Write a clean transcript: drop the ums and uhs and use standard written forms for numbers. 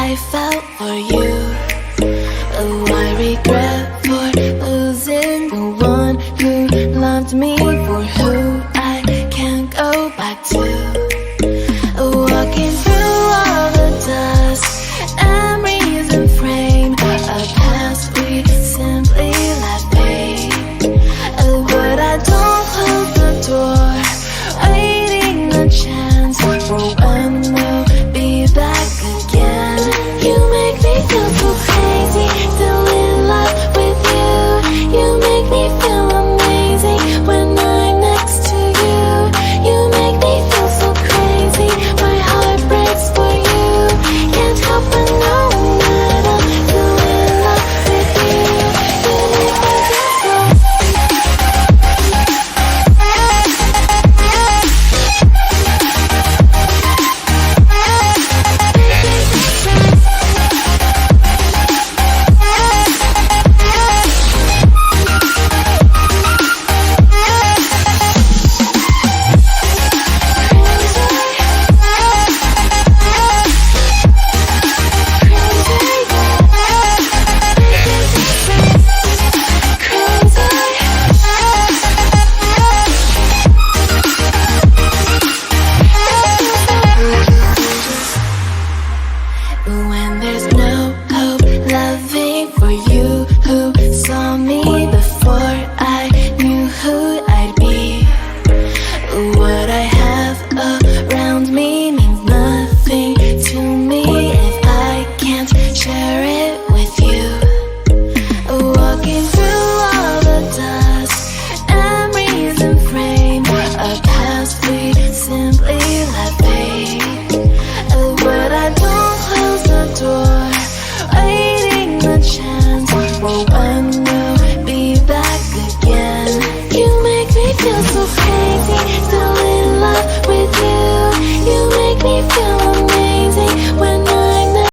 I felt for you. Oh, I regret for losing the one who loved me, for who I can't go back to. Walking through all the dust, memories and frame, a past we simply let fade. But I don't close the door, waiting a chance for when we'll be back again. You make me feel so crazy, still in love with you. You make me feel amazing when I'm next to you. You make me feel so crazy, my heart breaks for you. Can't help but know that I'm still in love with you. You make me feel so. When there's no hope, love